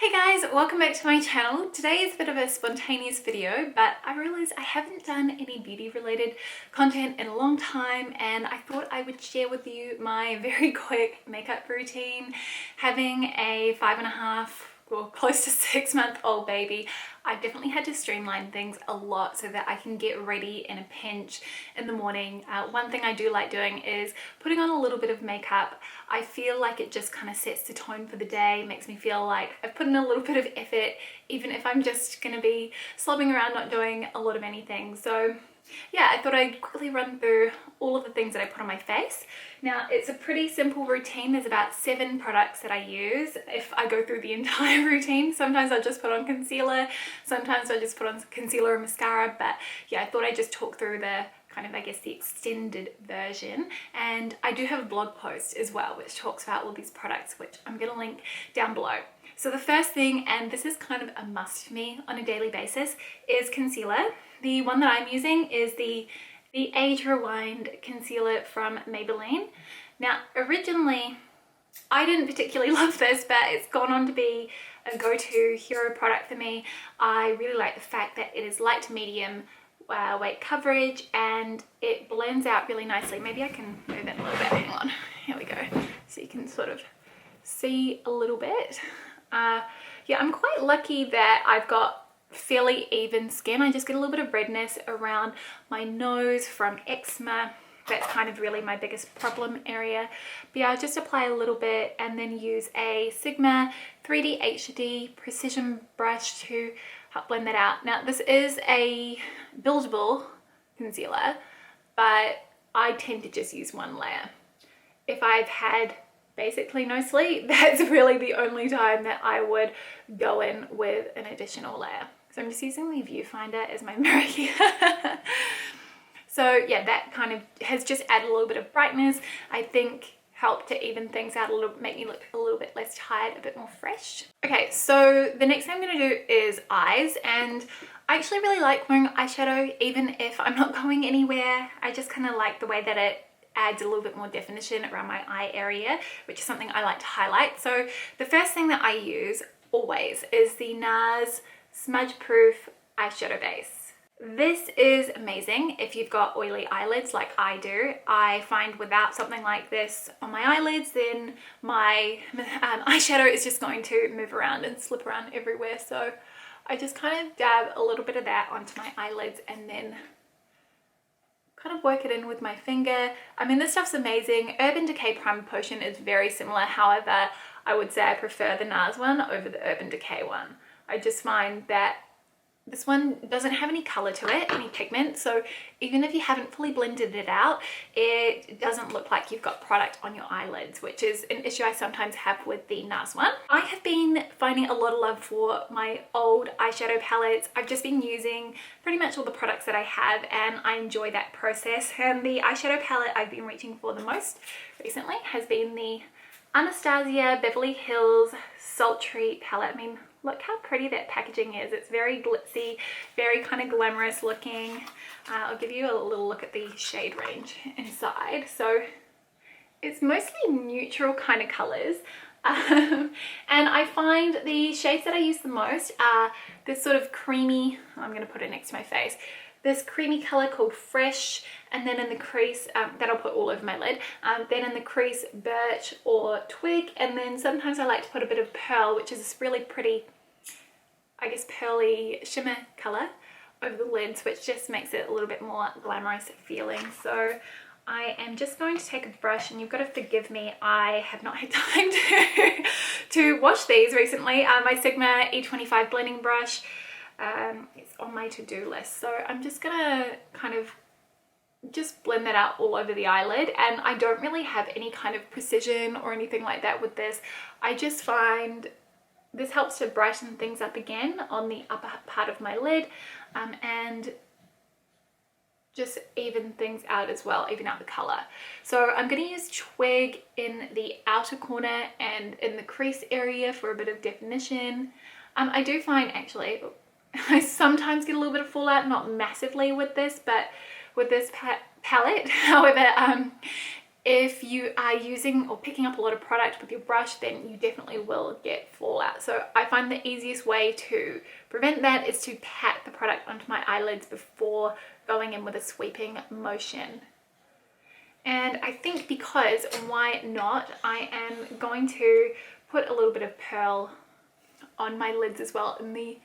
Hey guys, welcome back to my channel. Today is a bit of a spontaneous video, but I realized I haven't done any beauty related content in a long time, and I thought I would share with you my very quick makeup routine. Having a 5.5 or close to 6-month-old baby, I've definitely had to streamline things a lot so that I can get ready in a pinch in the morning. One thing I do like doing is putting on a little bit of makeup. I feel like it just kind of sets the tone for the day, makes me feel like I've put in a little bit of effort, even if I'm just going to be slobbing around not doing a lot of anything. So yeah, I thought I'd quickly run through all of the things that I put on my face. Now, it's a pretty simple routine. There's about 7 products that I use if I go through the entire routine. Sometimes I'll just put on concealer, sometimes I'll just put on concealer and mascara, but yeah, I thought I'd just talk through the kind of, I guess, the extended version. And I do have a blog post as well, which talks about all these products, which I'm gonna link down below. So the first thing, and this is kind of a must for me on a daily basis, is concealer. The one that I'm using is the Age Rewind concealer from Maybelline. Now, originally, I didn't particularly love this, but it's gone on to be a go-to hero product for me. I really like the fact that it is light to medium weight coverage, and it blends out really nicely. Maybe I can move it a little bit. Hang on. Here we go. So you can sort of see a little bit. Yeah, I'm quite lucky that I've got fairly even skin. I just get a little bit of redness around my nose from eczema. That's kind of really my biggest problem area. But yeah, I'll just apply a little bit and then use a Sigma 3D HD precision brush to help blend that out. Now, this is a buildable concealer, but I tend to just use one layer. If I've had basically no sleep, that's really the only time that I would go in with an additional layer. So I'm just using the viewfinder as my mirror here. So yeah, that kind of has just added a little bit of brightness. I think help to even things out a little, make me look a little bit less tired, a bit more fresh. Okay, so the next thing I'm gonna do is eyes, and I actually really like wearing eyeshadow even if I'm not going anywhere. I just kind of like the way that it adds a little bit more definition around my eye area, which is something I like to highlight. So the first thing that I use always is the NARS Smudge Proof eyeshadow base. This is amazing if you've got oily eyelids like I do. I find without something like this on my eyelids, then my eyeshadow is just going to move around and slip around everywhere. So I just kind of dab a little bit of that onto my eyelids and then kind of work it in with my finger. I mean, this stuff's amazing. Urban Decay Primer Potion is very similar. However, I would say I prefer the NARS one over the Urban Decay one. I just find that this one doesn't have any color to it, any pigment, so even if you haven't fully blended it out, it doesn't look like you've got product on your eyelids, which is an issue I sometimes have with the NARS one. I have been finding a lot of love for my old eyeshadow palettes. I've just been using pretty much all the products that I have, and I enjoy that process. And the eyeshadow palette I've been reaching for the most recently has been the Anastasia Beverly Hills Sultry palette. I mean, look how pretty that packaging is. It's very glitzy, very kind of glamorous looking. I'll give you a little look at the shade range inside. So it's mostly neutral kind of colors. And I find the shades that I use the most are this sort of creamy, I'm going to put it next to my face, this creamy color called Fresh, and then in the crease, that I'll put all over my lid, then in the crease Birch or Twig, and then sometimes I like to put a bit of Pearl, which is this really pretty, I guess, pearly shimmer color over the lids, which just makes it a little bit more glamorous feeling. So I am just going to take a brush, and you've got to forgive me, I have not had time to wash these recently. My Sigma E25 blending brush, it's on my to-do list, so I'm just gonna kind of just blend that out all over the eyelid. And I don't really have any kind of precision or anything like that with this. I just find this helps to brighten things up again on the upper part of my lid, and just even things out as well, even out the color. So I'm going to use Twig in the outer corner and in the crease area for a bit of definition. I do find actually I sometimes get a little bit of fallout, not massively with this, but with this palette. However, if you are using or picking up a lot of product with your brush, then you definitely will get fallout. So I find the easiest way to prevent that is to pat the product onto my eyelids before going in with a sweeping motion. And I think because, why not, I am going to put a little bit of pearl on my lids as well in the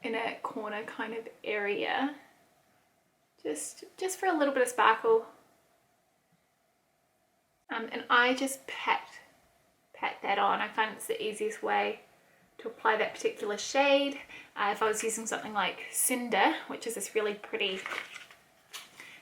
inner corner kind of area, just for a little bit of sparkle. And I just pat that on. I find it's the easiest way to apply that particular shade. If I was using something like Cinder, which is this really pretty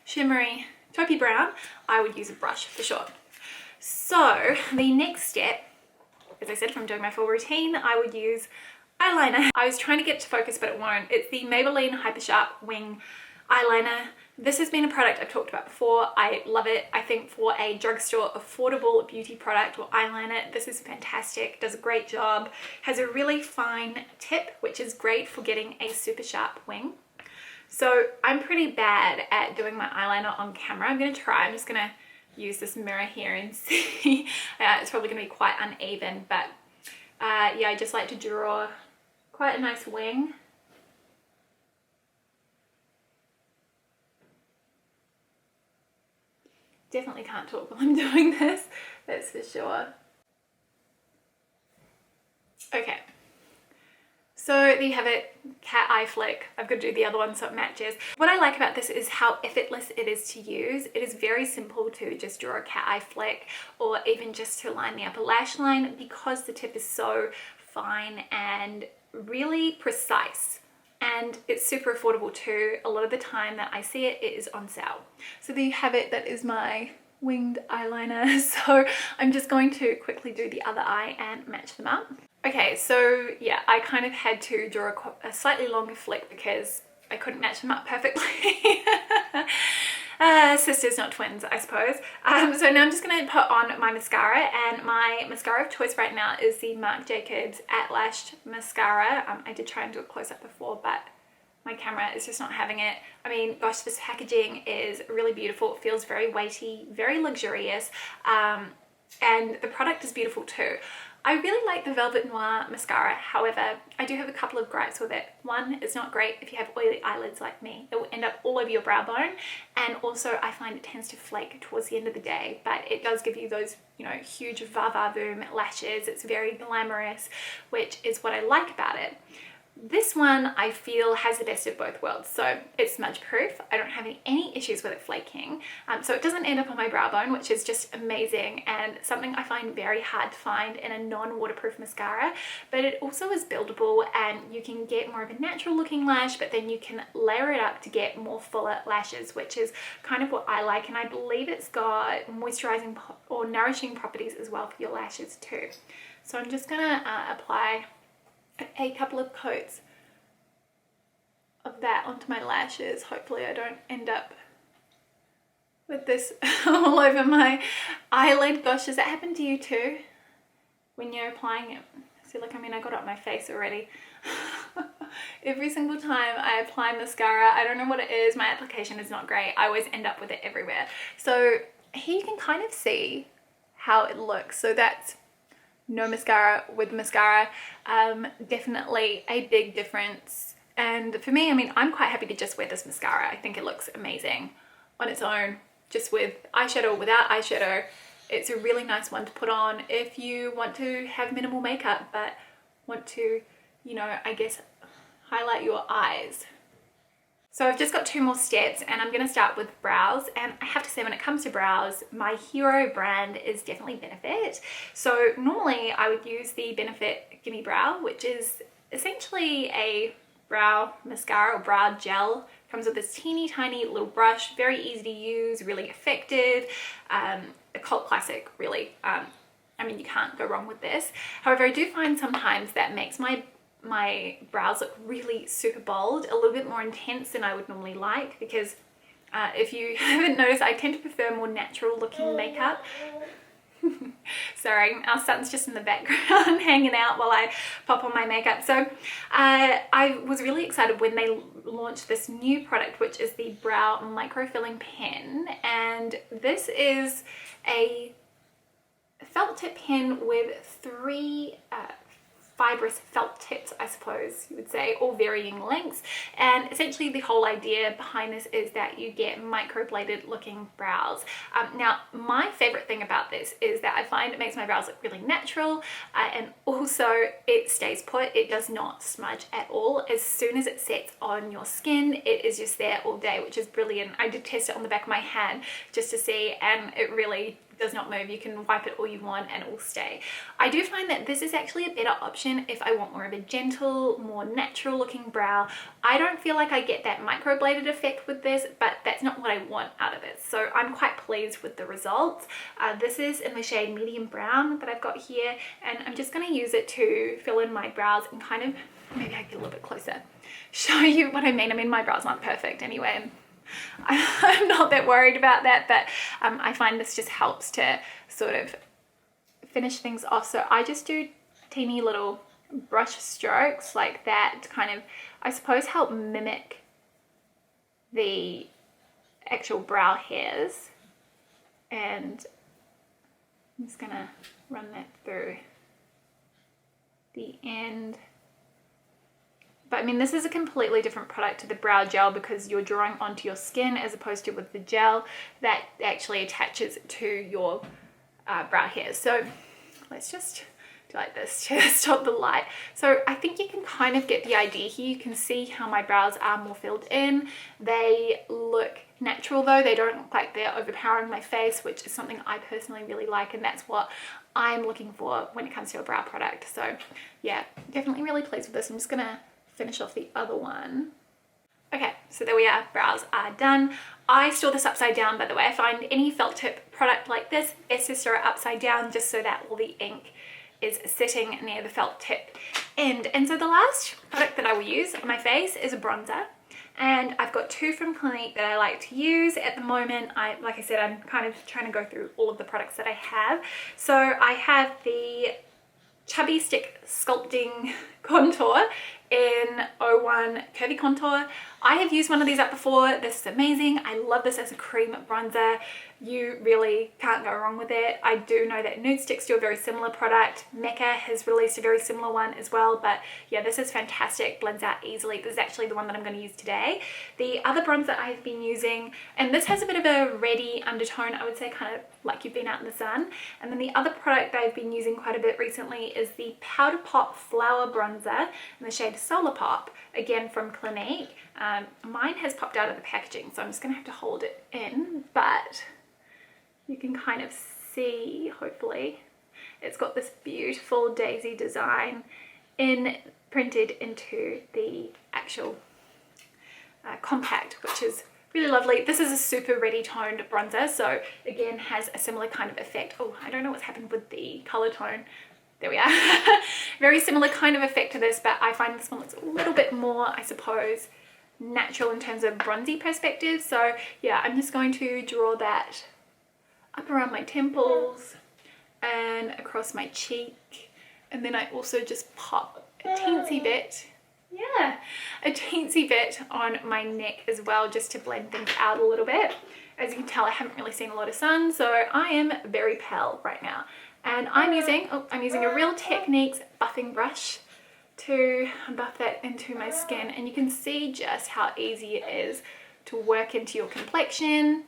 shimmery taupey brown, I would use a brush for sure. So the next step, as I said, if I'm doing my full routine, I would use eyeliner. I was trying to get it to focus, but it won't. It's the Maybelline Hyper Sharp Wing eyeliner. This has been a product I've talked about before. I love it. I think for a drugstore affordable beauty product or eyeliner, this is fantastic. Does a great job. Has a really fine tip, which is great for getting a super sharp wing. So I'm pretty bad at doing my eyeliner on camera. I'm going to try. I'm just going to use this mirror here and see. It's probably going to be quite uneven, but yeah, I just like to draw quite a nice wing. Definitely can't talk while I'm doing this, that's for sure. Okay, so there you have it, cat eye flick. I've got to do the other one so it matches. What I like about this is how effortless it is to use. It is very simple to just draw a cat eye flick or even just to line the upper lash line because the tip is so fine and really precise. And it's super affordable too. A lot of the time that I see it, it is on sale. So there you have it. That is my winged eyeliner. So I'm just going to quickly do the other eye and match them up. Okay, so yeah, I kind of had to draw a slightly longer flick because I couldn't match them up perfectly. Sisters, not twins, I suppose. So now I'm just going to put on my mascara, and my mascara of choice right now is the Marc Jacobs At Lash Mascara. I did try and do a close-up before, but my camera is just not having it. I mean, gosh, this packaging is really beautiful. It feels very weighty, very luxurious, and the product is beautiful too. I really like the Velvet Noir mascara, however, I do have a couple of gripes with it. One, it's not great if you have oily eyelids like me. It will end up all over your brow bone, and also I find it tends to flake towards the end of the day, but it does give you those, you know, huge va-va-voom lashes. It's very glamorous, which is what I like about it. This one I feel has the best of both worlds. So it's smudge proof. I don't have any issues with it flaking. So it doesn't end up on my brow bone, which is just amazing and something I find very hard to find in a non-waterproof mascara. But it also is buildable and you can get more of a natural looking lash, but then you can layer it up to get more fuller lashes, which is kind of what I like. And I believe it's got moisturizing or nourishing properties as well for your lashes too. So I'm just gonna apply a couple of coats of that onto my lashes. Hopefully I don't end up with this all over my eyelid. Gosh, does that happen to you too when you're applying it? See, look, I mean, I got it on my face already. Every single time I apply mascara, I don't know what it is, my application is not great. I always end up with it everywhere. So here you can kind of see how it looks. So that's no mascara with mascara. Definitely a big difference. And for me, I mean, I'm quite happy to just wear this mascara. I think it looks amazing on its own, just with eyeshadow or without eyeshadow. It's a really nice one to put on if you want to have minimal makeup but want to, you know, I guess highlight your eyes. So I've just got two more steps and I'm going to start with brows, and I have to say when it comes to brows, my hero brand is definitely Benefit. So normally I would use the Benefit Gimme Brow, which is essentially a brow mascara or brow gel. Comes with this teeny tiny little brush, very easy to use, really effective, a cult classic really. I mean, you can't go wrong with this. However, I do find sometimes that makes my brows look really super bold, a little bit more intense than I would normally like, because if you haven't noticed, I tend to prefer more natural looking makeup. Sorry, our son's just in the background hanging out while I pop on my makeup. So I was really excited when they launched this new product, which is the Brow Microfilling Pen. And this is a felt tip pen with three fibrous felt tips, I suppose you would say, all varying lengths. And essentially the whole idea behind this is that you get microbladed looking brows. Now, my favorite thing about this is that I find it makes my brows look really natural, and also it stays put. It does not smudge at all. As soon as it sets on your skin, it is just there all day, which is brilliant. I did test it on the back of my hand just to see, and it really does not move. You can wipe it all you want and it will stay. I do find that this is actually a better option if I want more of a gentle, more natural looking brow. I don't feel like I get that microbladed effect with this, but that's not what I want out of it. So I'm quite pleased with the results. This is in the shade medium brown that I've got here, and I'm just going to use it to fill in my brows and kind of, maybe I get a little bit closer, show you what I mean. I mean, my brows aren't perfect anyway. I'm not that worried about that, but I find this just helps to sort of finish things off. So I just do teeny little brush strokes like that to kind of, I suppose, help mimic the actual brow hairs. And I'm just gonna run that through the end. But I mean, this is a completely different product to the brow gel because you're drawing onto your skin as opposed to with the gel that actually attaches to your brow hairs. So let's just do like this to stop the light. So I think you can kind of get the idea here. You can see how my brows are more filled in. They look natural though. They don't look like they're overpowering my face, which is something I personally really like, and that's what I'm looking for when it comes to a brow product. So yeah, definitely really pleased with this. I'm just gonna finish off the other one. Okay, so there we are, brows are done. I store this upside down, by the way. I find any felt tip product like this, best to store it upside down just so that all the ink is sitting near the felt tip end. And so the last product that I will use on my face is a bronzer. And I've got two from Clinique that I like to use at the moment. Like I said, I'm kind of trying to go through all of the products that I have. So I have the Chubby Stick Sculpting Contour in 01 Curvy Contour. I have used one of these up before. This is amazing. I love this as a cream bronzer. You really can't go wrong with it. I do know that Nude Sticks do a very similar product. Mecca has released a very similar one as well, but yeah, this is fantastic, blends out easily. This is actually the one that I'm going to use today. The other bronzer I've been using, and this has a bit of a reddy undertone, I would say, kind of like you've been out in the sun. And then the other product that I've been using quite a bit recently is the Powder Pop Flower Bronzer in the shade Solar Pop, again from Clinique. Mine has popped out of the packaging, so I'm just going to have to hold it in, but you can kind of see, hopefully, it's got this beautiful daisy design printed into the actual compact, which is really lovely. This is a super reddy toned bronzer, so again has a similar kind of effect. Oh, I don't know what's happened with the color tone. There we are. Very similar kind of effect to this, but I find this one looks a little bit more, I suppose, natural in terms of bronzy perspective. So yeah, I'm just going to draw that up around my temples and across my cheek, and then I also just pop a teensy bit, a teensy bit on my neck as well, just to blend things out a little bit. As you can tell, I haven't really seen a lot of sun, so I am very pale right now. And I'm using a Real Techniques buffing brush to buff that into my skin, and you can see just how easy it is to work into your complexion.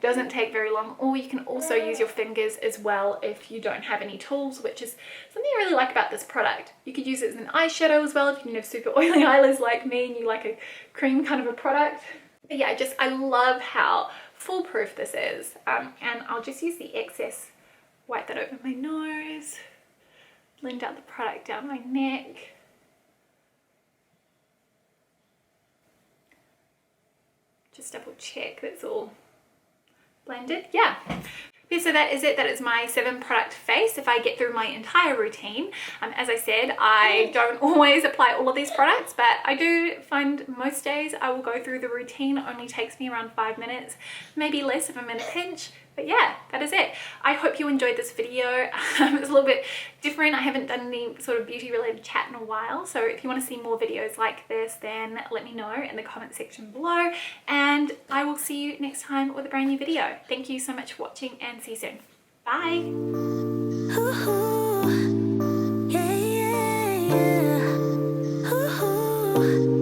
Doesn't take very long, or you can also use your fingers as well if you don't have any tools, which is something I really like about this product. You could use it as an eyeshadow as well if you have super oily eyelids like me and you like a cream kind of a product. But yeah, I love how foolproof this is. And I'll just use the excess, wipe that over my nose, blend out the product down my neck. Just double check that's all blended. Yeah. So that is it. That is my 7 product face if I get through my entire routine. As I said, I don't always apply all of these products, but I do find most days I will go through the routine. It only takes me around 5 minutes, maybe less if I'm in a pinch. But yeah, that is it. I hope you enjoyed this video. It's a little bit different. I haven't done any sort of beauty related chat in a while. So if you want to see more videos like this, then let me know in the comment section below. And I will see you next time with a brand new video. Thank you so much for watching and see you soon. Bye. Ooh, yeah, yeah, yeah. Ooh.